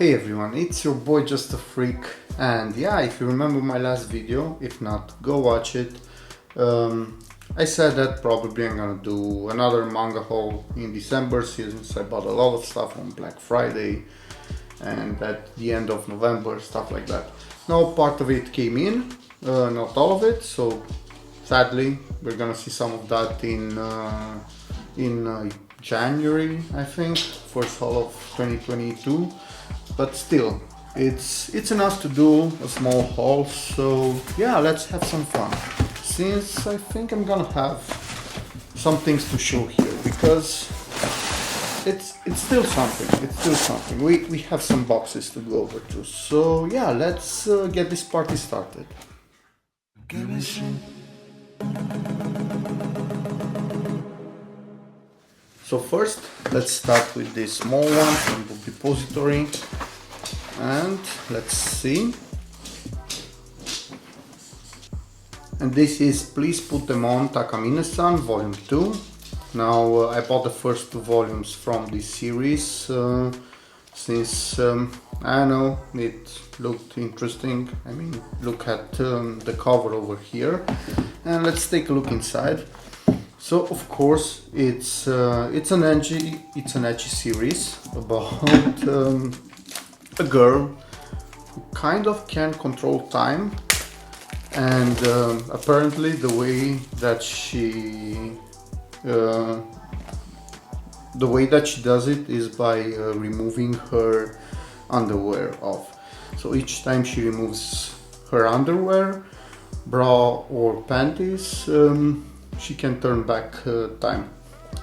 Hey everyone, it's your boy justafreak, and yeah, if you remember my last video, if not, go watch it. I said that probably I'm gonna do another manga haul in December since I bought a lot of stuff on Black Friday and at the end of November, stuff like that. Now part of it came in, not all of it, so sadly we're gonna see some of that in January, I think, first haul of 2022. But still, it's enough to do a small haul, so yeah, let's have some fun. Since I think I'm gonna have some things to show here, because it's still something. We have some boxes to go over to, so yeah, let's get this party started. So first, let's start with this small one from the Depository, and let's see. And this is Please Put Them On Takamine-san, Volume 2. Now, I bought the first two volumes from this series, since, I don't know, it looked interesting. I mean, look at the cover over here, and let's take a look inside. So of course it's an edgy series about a girl who kind of can control time, and apparently the way that she does it is by removing her underwear off. So each time she removes her underwear, bra or panties, she can turn back time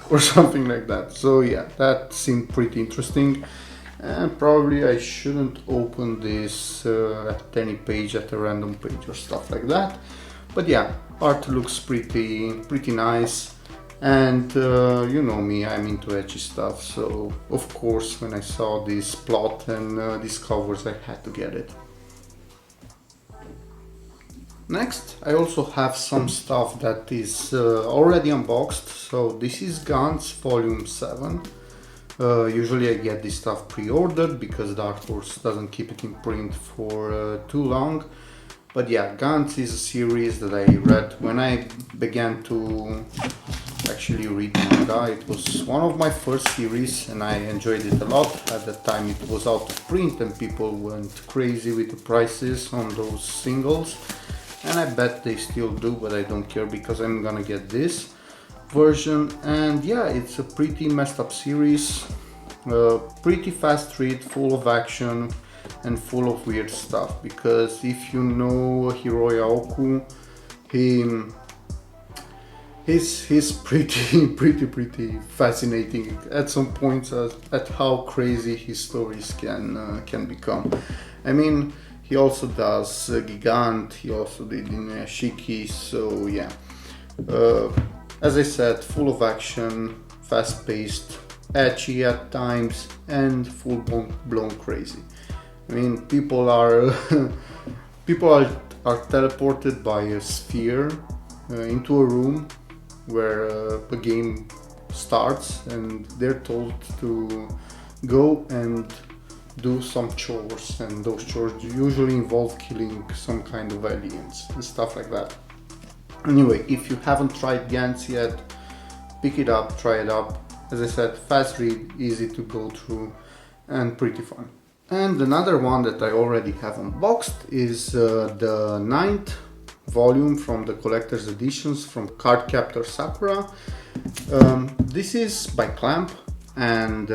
or something like that. So yeah, that seemed pretty interesting, and probably I shouldn't open this at any page, at a random page or stuff like that. But yeah, art looks pretty nice, and you know me, I'm into edgy stuff, so of course when I saw this plot and these covers, I had to get it. Next, I also have some stuff that is already unboxed. So this is Gantz Volume 7. Usually I get this stuff pre-ordered because Dark Horse doesn't keep it in print for too long. But yeah, Gantz is a series that I read when I began to actually read manga. It was one of my first series and I enjoyed it a lot. At the time it was out of print and people went crazy with the prices on those singles. And I bet they still do, but I don't care because I'm gonna get this version. And yeah, it's a pretty messed up series, pretty fast read, full of action and full of weird stuff. Because if you know Hiroya Oku, he's pretty fascinating at some points at how crazy his stories can become. I mean, he also does Gigant, he also did Inuyashiki, so yeah. As I said, full of action, fast-paced, edgy at times, and full-blown crazy. I mean, people are teleported by a sphere into a room where a game starts, and they're told to go and do some chores, and those chores usually involve killing some kind of aliens and stuff like that. Anyway, if you haven't tried Gantz yet, pick it up, try it up. As I said, fast read, easy to go through, and pretty fun. And another one that I already have unboxed is the 9th volume from the collector's editions from Cardcaptor Sakura. This is by Clamp, and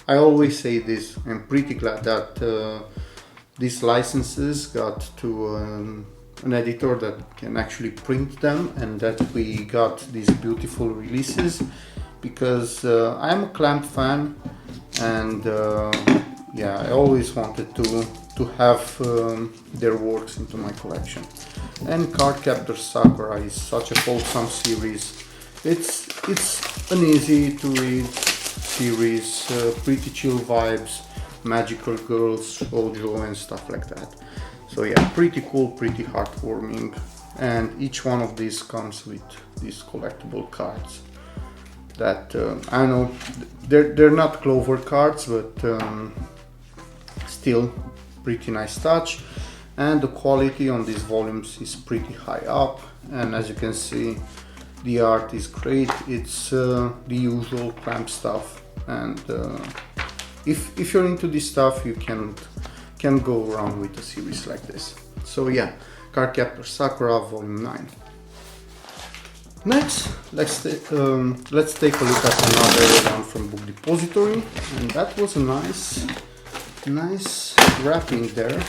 I always say this, I'm pretty glad that these licenses got to an editor that can actually print them, and that we got these beautiful releases, because I'm a Clamp fan, and yeah, I always wanted to have their works into my collection. And Cardcaptor Sakura is such a wholesome series. It's an easy to read series, pretty chill vibes, magical girls, shoujo and stuff like that. So yeah, pretty cool, pretty heartwarming, and each one of these comes with these collectible cards that I don't know, they're not Clover cards, but still pretty nice touch, and the quality on these volumes is pretty high up, and as you can see the art is great. It's the usual clamp stuff, and if you're into this stuff you can go around with a series like this. So yeah, Cardcaptor Sakura Volume 9. Next, let's take a look at another one from Book Depository, and that was a nice wrapping there.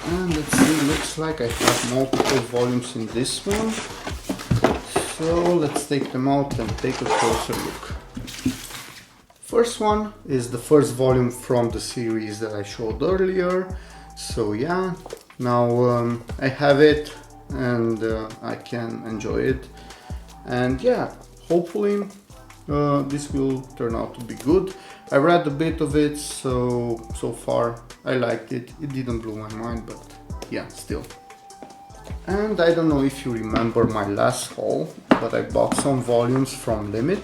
And let's see, looks like I have multiple volumes in this one. So let's take them out and take a closer look. First one is the first volume from the series that I showed earlier. So yeah, now I have it and I can enjoy it. And yeah, hopefully this will turn out to be good. I read a bit of it, so far I liked it. It didn't blow my mind, but yeah, still. And I don't know if you remember my last haul, but I bought some volumes from Limit.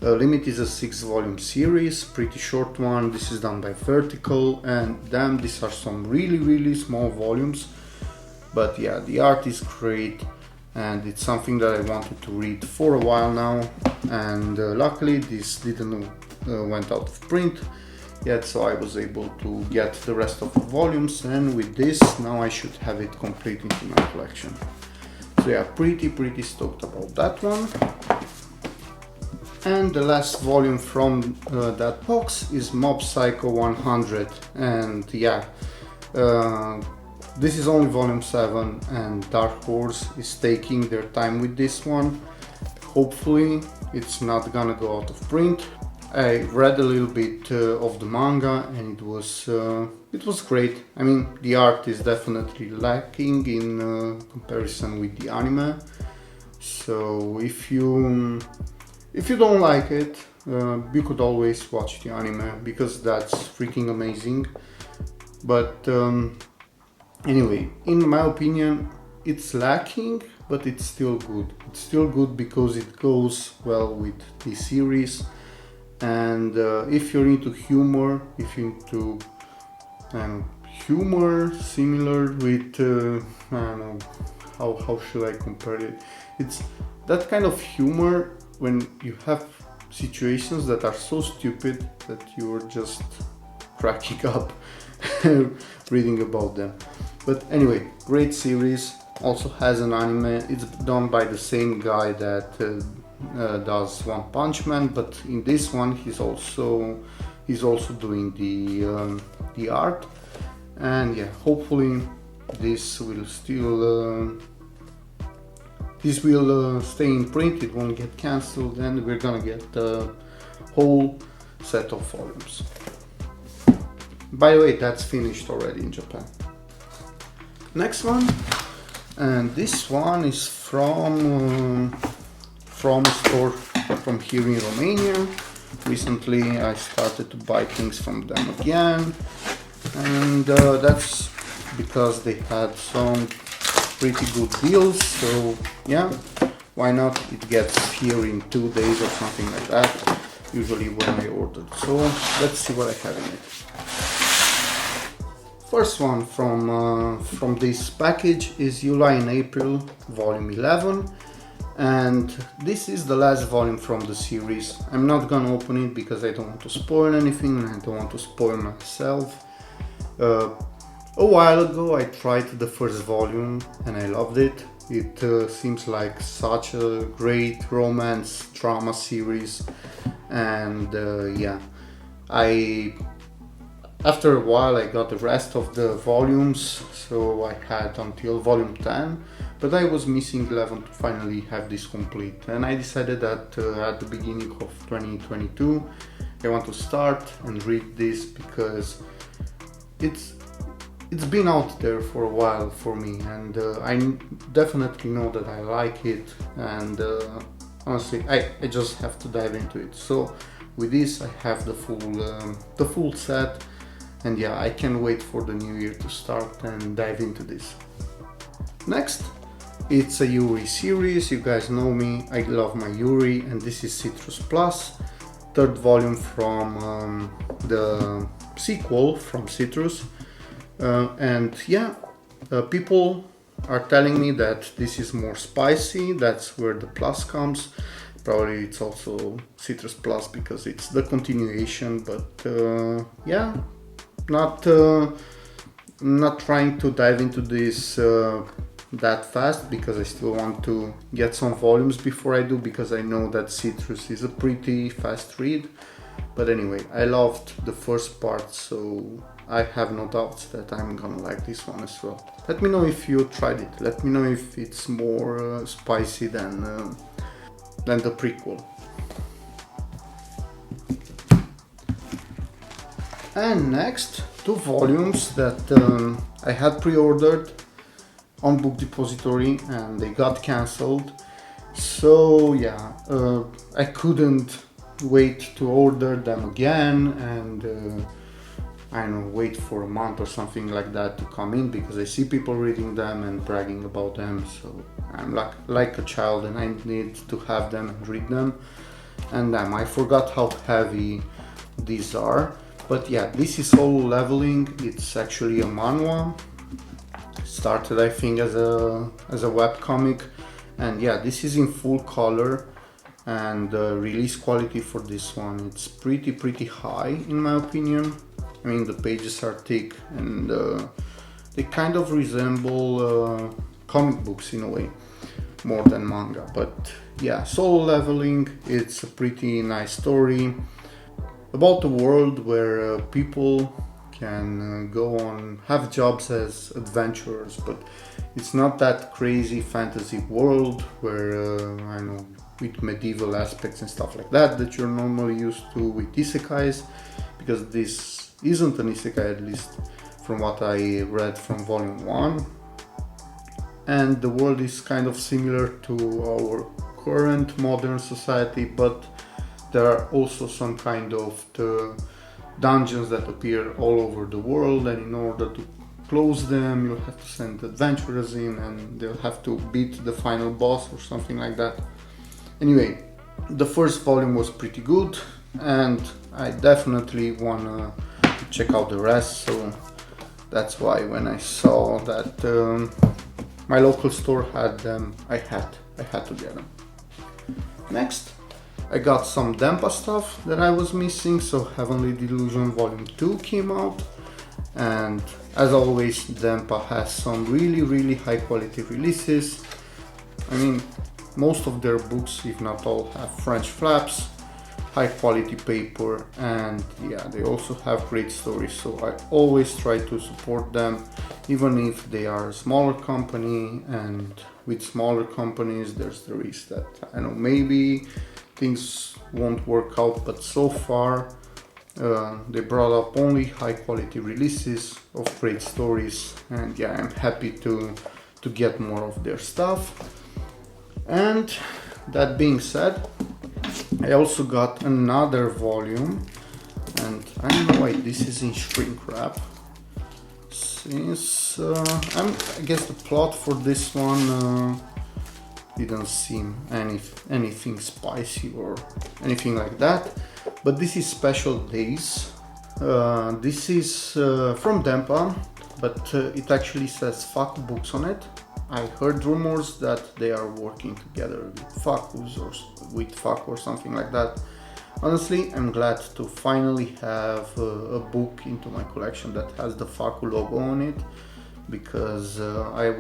Limit is a 6-volume series, pretty short one. This is done by Vertical, and damn, these are some really small volumes. But yeah, the art is great, and it's something that I wanted to read for a while now. And luckily this didn't went out of print yet, so I was able to get the rest of the volumes, and with this now I should have it complete into my collection. So yeah, pretty stoked about that one. And the last volume from that box is Mob Psycho 100, and yeah, this is only volume 7, and Dark Horse is taking their time with this one. Hopefully it's not gonna go out of print. I read a little bit of the manga, and it was great. I mean, the art is definitely lacking in comparison with the anime. So if you don't like it, you could always watch the anime, because that's freaking amazing. But anyway, in my opinion, it's lacking, but it's still good. It's still good because it goes well with the series. And if you're into humor, if you're into humor similar with, I don't know, how should I compare it? It's that kind of humor when you have situations that are so stupid that you're just cracking up reading about them. But anyway, great series. Also has an anime. It's done by the same guy that does One Punch Man, but in this one he's also doing the art. And yeah, hopefully this will still stay in print. It won't get cancelled, and we're gonna get a whole set of volumes. By the way, that's finished already in Japan. Next one, and this one is from a store from here in Romania. Recently I started to buy things from them again, and that's because they had some pretty good deals. So yeah, why not? It gets here in 2 days or something like that, usually when I ordered. So let's see what I have in it. First one from this package is July and April volume 11, and this is the last volume from the series. I'm not gonna open it because I don't want to spoil anything, and I don't want to spoil myself. A while ago I tried the first volume and I loved it. It seems like such a great romance drama series, and yeah, after a while I got the rest of the volumes, so I had until volume 10, but I was missing 11 to finally have this complete, and I decided that at the beginning of 2022 I want to start and read this, because it's been out there for a while for me, and I definitely know that I like it, and honestly I just have to dive into it. So with this I have the full set, and yeah, I can't wait for the new year to start and dive into this. Next, it's a Yuri series. You guys know me, I love my Yuri, and this is Citrus Plus, third volume from the sequel from Citrus, and yeah, people are telling me that this is more spicy. That's where the plus comes. Probably it's also Citrus Plus because it's the continuation, but yeah, not trying to dive into this that fast because I still want to get some volumes before I do, because I know that Citrus is a pretty fast read. But anyway, I loved the first part, so I have no doubts that I'm gonna like this one as well. Let me know if you tried it. Let me know if it's more spicy than the prequel. And next, 2 volumes that I had pre-ordered on Book Depository and they got cancelled. So yeah, I couldn't wait to order them again and I don't know, wait for a month or something like that to come in, because I see people reading them and bragging about them, so I'm like a child and I need to have them and read them. And I forgot how heavy these are. But yeah, this is Solo Leveling. It's actually a manhwa. Started, I think, as a webcomic, and yeah, this is in full color, and the release quality for this one, it's pretty high in my opinion. I mean, the pages are thick and they kind of resemble comic books in a way, more than manga. But yeah, Solo Leveling, it's a pretty nice story about a world where people can go on, have jobs as adventurers, but it's not that crazy fantasy world where I know, with medieval aspects and stuff like that you're normally used to with isekais, because this isn't an isekai, at least from what I read from volume 1. And the world is kind of similar to our current modern society, but there are also some kind of the dungeons that appear all over the world, and in order to close them you'll have to send adventurers in and they'll have to beat the final boss or something like that. Anyway, the first volume was pretty good and I definitely wanna check out the rest, so that's why when I saw that my local store had them, I had to get them. Next, I got some Dampa stuff that I was missing, so Heavenly Delusion Volume 2 came out, and as always Dampa has some really high quality releases. I mean, most of their books, if not all, have French flaps, high quality paper, and yeah, they also have great stories, so I always try to support them, even if they are a smaller company, and with smaller companies there's the risk that, I know, maybe things won't work out, but so far they brought up only high quality releases of great stories, and yeah, I'm happy to get more of their stuff. And that being said, I also got another volume, and I don't know why this is in shrink wrap, since I guess the plot for this one didn't seem anything spicy or anything like that. But this is Special Days. This is from Dampa, but it actually says Fuck Books on it. I heard rumors that they are working together with Fakus or with Fuck or something like that. Honestly, I'm glad to finally have a book into my collection that has the Faku logo on it, because I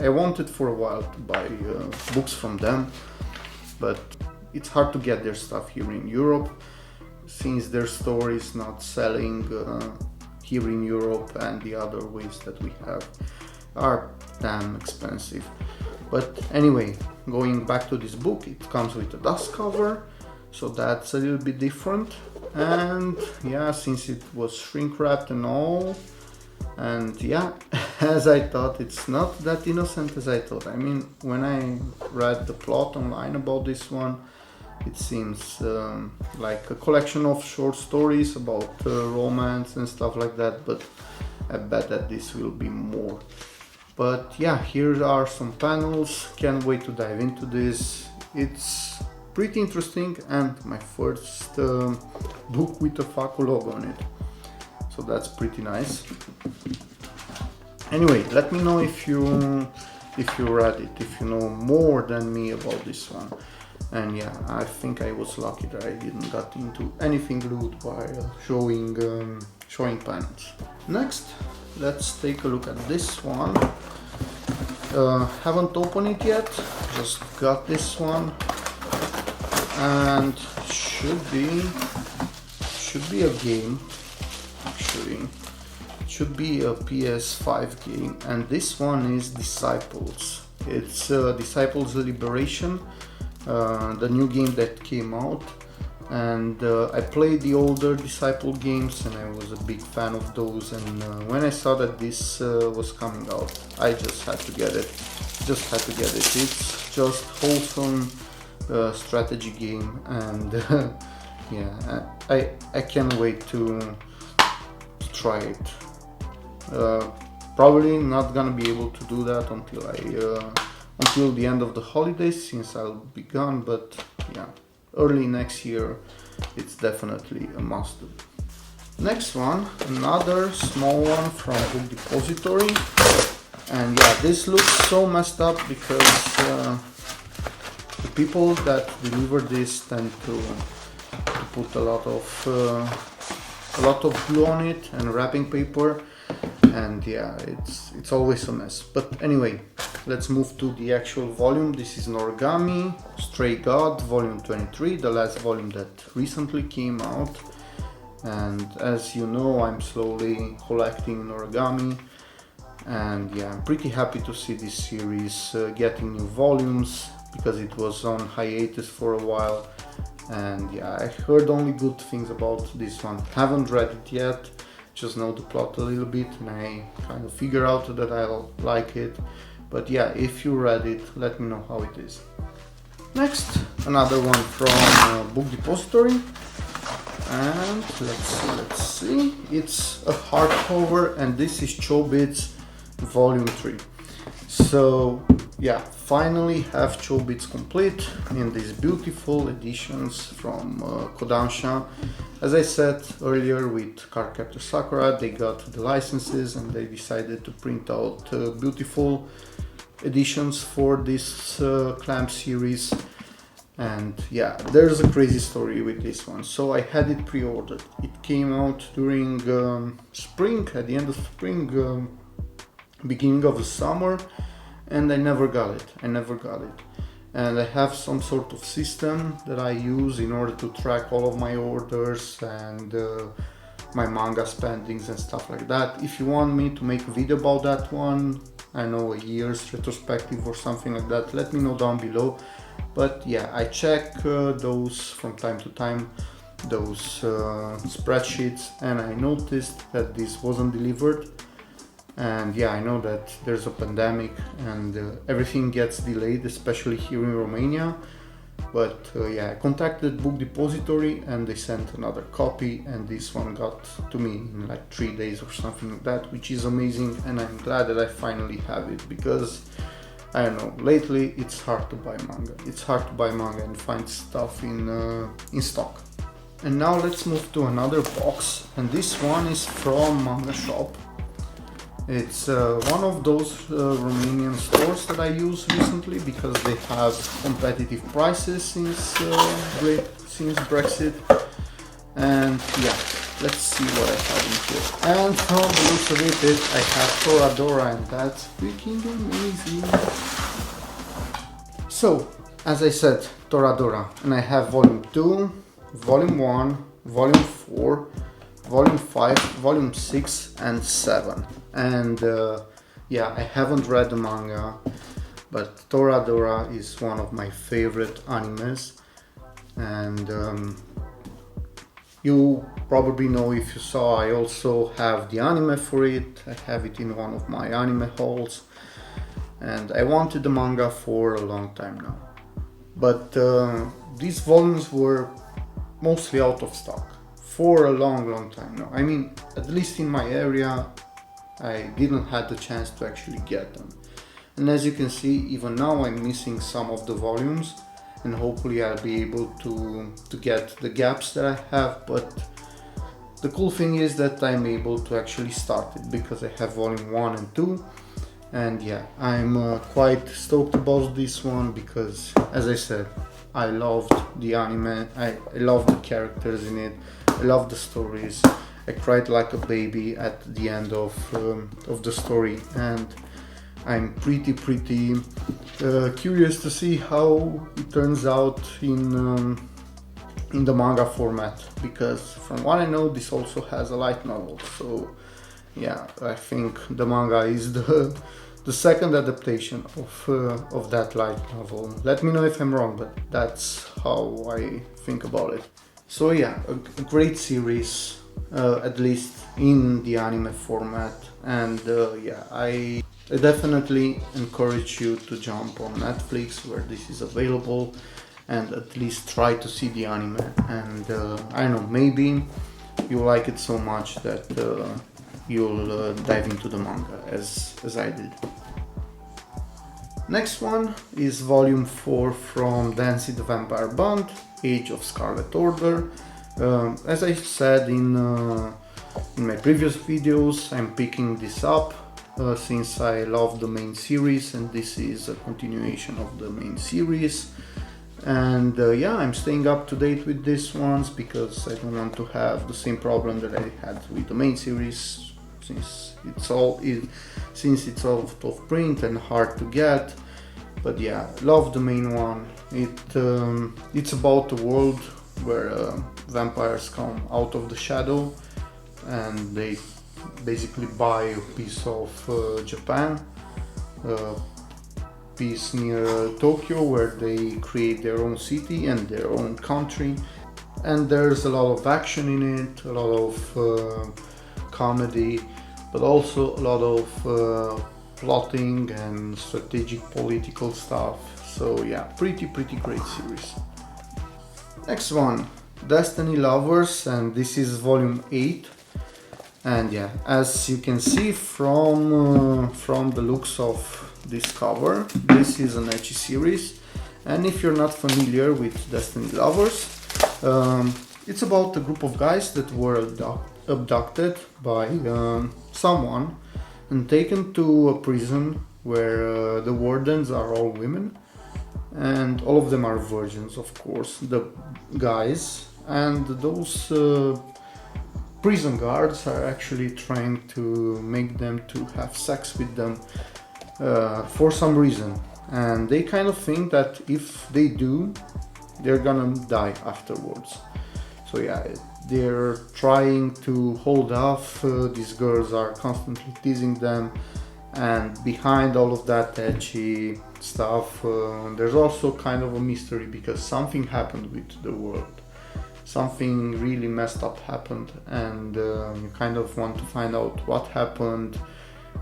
wanted for a while to buy books from them, but it's hard to get their stuff here in Europe, since their store is not selling here in Europe, and the other ways that we have are damn expensive. But anyway, going back to this book, it comes with a dust cover, so that's a little bit different. And yeah, since it was shrink wrapped and all, and yeah, as I thought, it's not that innocent as I thought. I mean, when I read the plot online about this one, it seems like a collection of short stories about romance and stuff like that, but I bet that this will be more. But yeah, here are some panels. Can't wait to dive into this. It's pretty interesting, and my first book with a Faku logo on it. So that's pretty nice. Anyway, let me know if you read it, if you know more than me about this one. And yeah, I think I was lucky that I didn't get into anything lewd while showing panels. Next, let's take a look at this one. Haven't opened it yet, just got this one, and should be a game. Actually, it should be a PS5 game, and this one is Disciples. It's Disciples Liberation, the new game that came out. And I played the older Disciple games, and I was a big fan of those, and when I saw that this was coming out, I just had to get it. It's just wholesome strategy game, and yeah, I can't wait to try it. Probably not gonna be able to do that until the end of the holidays, since I'll be gone, but yeah, early next year it's definitely a must do. Next one, another small one from Book Depository, and yeah, this looks so messed up because the people that deliver this tend to put a lot of glue on it and wrapping paper, and yeah, it's always a mess. But anyway, let's move to the actual volume. This is an Origami Stray God volume 23, the last volume that recently came out. And as you know, I'm slowly collecting origami, and yeah, I'm pretty happy to see this series getting new volumes, because it was on hiatus for a while. And yeah, I heard only good things about this one. Haven't read it yet, just know the plot a little bit, and I kind of figure out that I'll like it. But yeah, if you read it, let me know how it is. Next, another one from Book Depository, and let's see, it's a hardcover, and this is Chobits volume 3. So yeah, finally have Chobits complete in these beautiful editions from Kodansha. As I said earlier, with Cardcaptor Sakura, they got the licenses and they decided to print out beautiful editions for this clamp series. And yeah, there's a crazy story with this one. So I had it pre-ordered. It came out during spring, at the end of spring, beginning of the summer, and I never got it. And I have some sort of system that I use in order to track all of my orders and my manga spendings and stuff like that. If you want me to make a video about that one, I know, a year's retrospective or something like that, let me know down below. But yeah, I check those from time to time, those spreadsheets, and I noticed that this wasn't delivered. And yeah, I know that there's a pandemic and everything gets delayed, especially here in Romania. But yeah, I contacted Book Depository and they sent another copy, and this one got to me in like 3 days or something like that, which is amazing. And I'm glad that I finally have it, because I don't know, lately it's hard to buy manga. It's hard to buy manga and find stuff in stock. And now let's move to another box, and this one is from Manga Shop. It's one of those Romanian stores that I use recently, because they have competitive prices since Brexit. And yeah, let's see what I have in here. And from the looks of it, I have Toradora, and that's freaking amazing. So, as I said, Toradora, and I have volume 2, volume 1, volume 4, volume 5, volume 6 and 7. And yeah, I haven't read the manga, but Toradora is one of my favorite animes. And you probably know, if you saw, I also have the anime for it. I have it in one of my anime hauls, and I wanted the manga for a long time now. But these volumes were mostly out of stock for a long time now. I mean, at least in my area, I didn't have the chance to actually get them. And as you can see, even now I'm missing some of the volumes, and hopefully I'll be able to get the gaps that I have. But the cool thing is that I'm able to actually start it because I have volume 1 and 2, and yeah, I'm quite stoked about this one because, as I said, I loved the anime, I love the characters in it, I love the stories. I cried like a baby at the end of the story, and I'm pretty curious to see how it turns out in the manga format, because from what I know this also has a light novel. So yeah, I think the manga is the second adaptation of that light novel. Let me know if I'm wrong, but that's how I think about it. So yeah, a great series, at least in the anime format, and yeah, I definitely encourage you to jump on Netflix where this is available and at least try to see the anime, and I don't know, maybe you like it so much that you'll dive into the manga as I did. Next one is volume 4 from Dancy the Vampire Band, Age of Scarlet Order. As I said in my previous videos, I'm picking this up since I love the main series, and this is a continuation of the main series. And yeah, I'm staying up to date with these ones because I don't want to have the same problem that I had with the main series, since it's out of print and hard to get. But yeah, love the main one. It's about a world where vampires come out of the shadow, and they basically buy a piece of Japan, piece near Tokyo, where they create their own city and their own country. And there's a lot of action in it, a lot of comedy, but also a lot of plotting and strategic political stuff. So yeah, pretty great series. Next one, Destiny Lovers, and this is volume 8. And yeah, as you can see from the looks of this cover, this is an Edgy series. And if you're not familiar with Destiny Lovers, it's about a group of guys that were abducted by someone and taken to a prison where the wardens are all women, and all of them are virgins, of course, the guys. And those prison guards are actually trying to make them to have sex with them for some reason, and they kind of think that if they do, they're gonna die afterwards. So yeah, they're trying to hold off. These girls are constantly teasing them, and behind all of that edgy stuff, there's also kind of a mystery, because something happened with the world. Something really messed up happened, and you kind of want to find out what happened,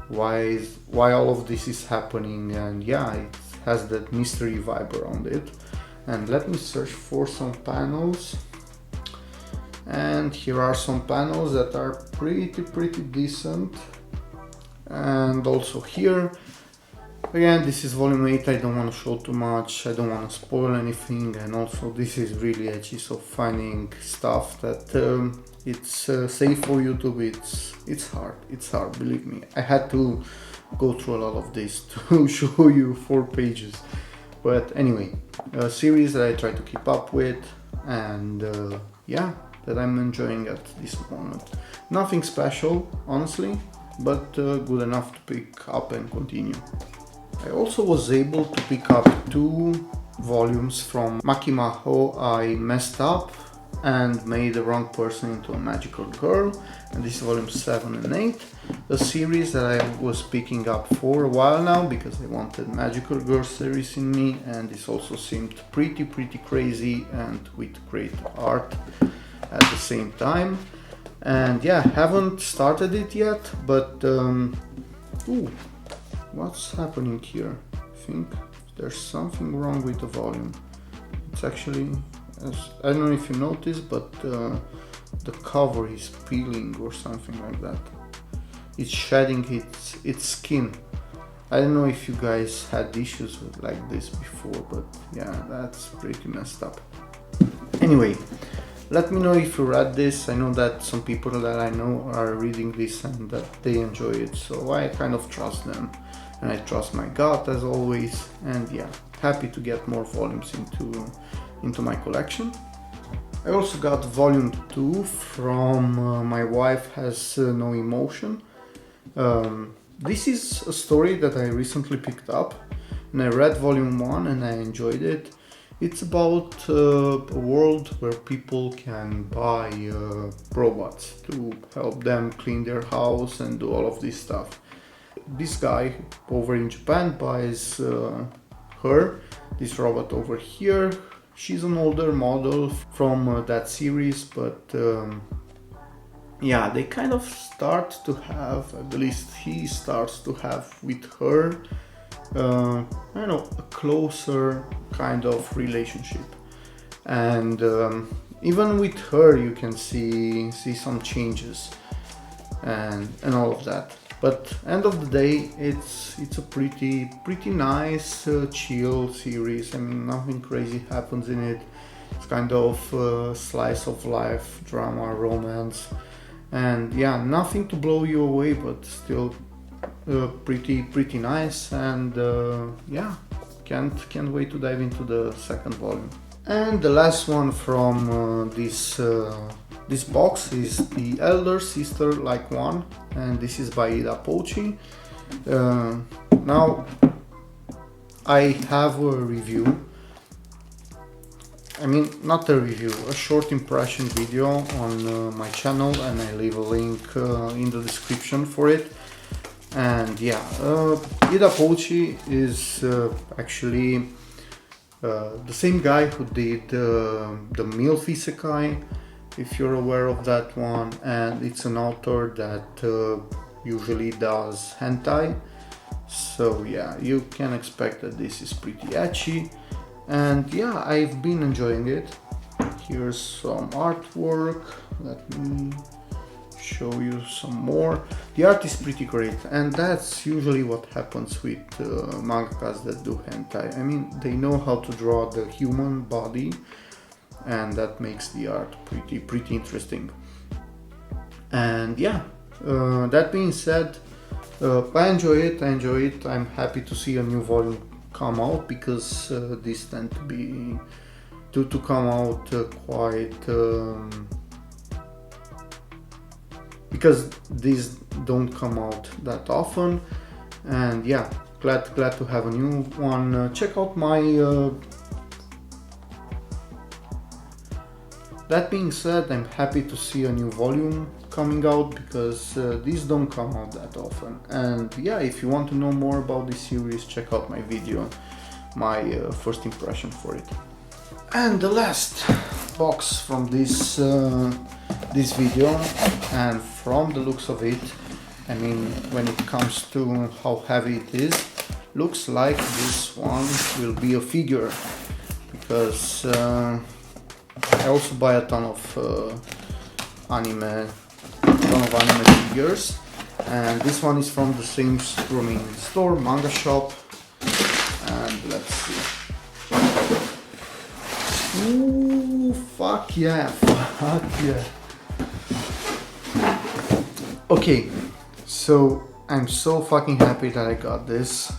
why all of this is happening, and yeah, it has that mystery vibe around it. And let me search for some panels. And here are some panels that are pretty decent. And also here, again, this is volume 8, I don't want to show too much, I don't want to spoil anything, and also this is really edgy, so finding stuff that it's safe for YouTube, it's hard, believe me. I had to go through a lot of this to show you 4 pages. But anyway, a series that I try to keep up with, and yeah, that I'm enjoying at this moment. Nothing special, honestly, but good enough to pick up and continue. I also was able to pick up 2 volumes from Makimaho. I messed up and made the wrong person into a magical girl, and this is volume 7 and 8, a series that I was picking up for a while now because I wanted magical girl series in me, and this also seemed pretty crazy and with great art at the same time. And yeah, haven't started it yet, but ooh, what's happening here? I think there's something wrong with the volume. It's actually, I don't know if you noticed, but the cover is peeling or something like that. It's shedding its skin. I don't know if you guys had issues with like this before, but yeah, that's pretty messed up. Anyway, let me know if you read this. I know that some people that I know are reading this and that they enjoy it, so I kind of trust them, and I trust my gut as always. And yeah, happy to get more volumes into my collection. I also got volume 2 from My Wife Has No Emotion. This is a story that I recently picked up, and I read volume 1 and I enjoyed it. It's about a world where people can buy robots to help them clean their house and do all of this stuff. This guy over in Japan buys this robot over here. She's an older model from that series, but yeah, they kind of start to have, at least he starts to have with her, I don't know, a closer kind of relationship. And even with her you can see some changes and all of that. But end of the day, it's a pretty nice chill series. I mean, nothing crazy happens in it. It's kind of slice of life, drama, romance, and yeah, nothing to blow you away, but still pretty nice. And yeah, can't wait to dive into the second volume. And the last one from this box is The Elder Sister Like One, and this is by Depository. Now I have a review, I mean not a review, a short impression video on my channel, and I leave a link in the description for it. And yeah, Depository is actually the same guy who did the MILF Isekai, if you're aware of that one, and it's an author that usually does hentai. So yeah, you can expect that this is pretty ecchi, and yeah, I've been enjoying it. Here's some artwork, let me show you some more. The art is pretty great, and that's usually what happens with mangakas that do hentai. I mean, they know how to draw the human body, and that makes the art pretty interesting. And yeah, that being said, I enjoy it. I'm happy to see a new volume come out, because these tend to be to come out quite because these don't come out that often. And yeah, glad to have a new one. Check out my that being said, I'm happy to see a new volume coming out, because these don't come out that often. And yeah, if you want to know more about this series, check out my video, my first impression for it. And the last box from this video, and from the looks of it, I mean, when it comes to how heavy it is, looks like this one will be a figure, because I also buy a ton of anime figures, and this one is from the same Romanian store, Manga Shop. And let's see. Ooh, fuck yeah. Okay, so I'm so fucking happy that I got this,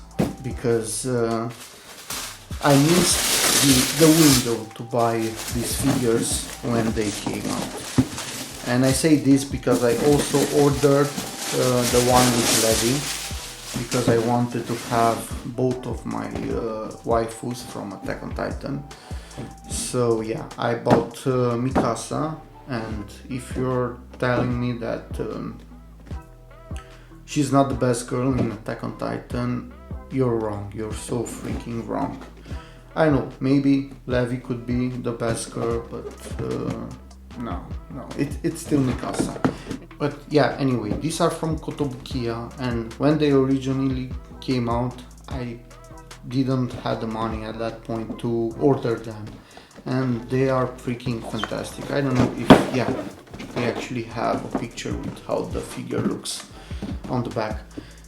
because I missed the window to buy these figures when they came out. And I say this because I also ordered the one with Levi, because I wanted to have both of my waifus from Attack on Titan. So yeah, I bought Mikasa, and if you're telling me that she's not the best girl in Attack on Titan, you're wrong. You're so freaking wrong. I know, maybe Levi could be the best girl, but no, it's still Mikasa. But yeah, anyway, these are from Kotobukiya, and when they originally came out, I didn't have the money at that point to order them, and they are freaking fantastic. I don't know if, yeah, they actually have a picture with how the figure looks on the back.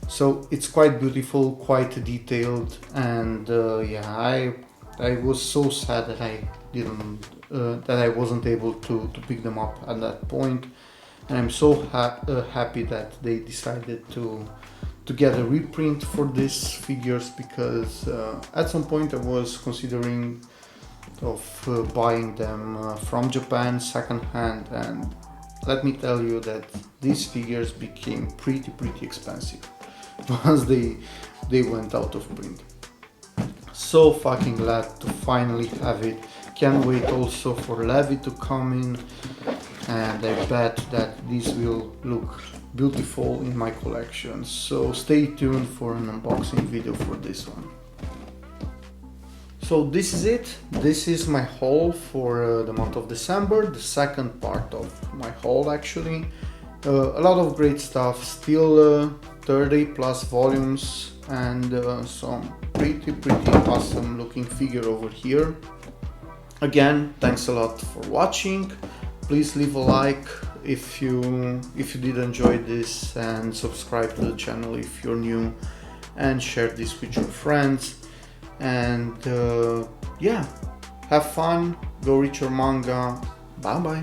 So it's quite beautiful, quite detailed, and yeah, I was so sad that I didn't that I wasn't able to pick them up at that point, and I'm so happy that they decided to get a reprint for these figures, because at some point I was considering of buying them from Japan secondhand, and let me tell you that these figures became pretty expensive once they went out of print. So fucking glad to finally have it. Can't wait also for Levi to come in, and I bet that this will look beautiful in my collection. So stay tuned for an unboxing video for this one. So this is it. This is my haul for the month of December, the second part of my haul actually. A lot of great stuff, still 30 plus volumes, and some pretty awesome looking figure over here. Again, thanks a lot for watching. Please leave a like if you did enjoy this, and subscribe to the channel if you're new, and share this with your friends. And yeah, have fun, go read your manga. Bye bye.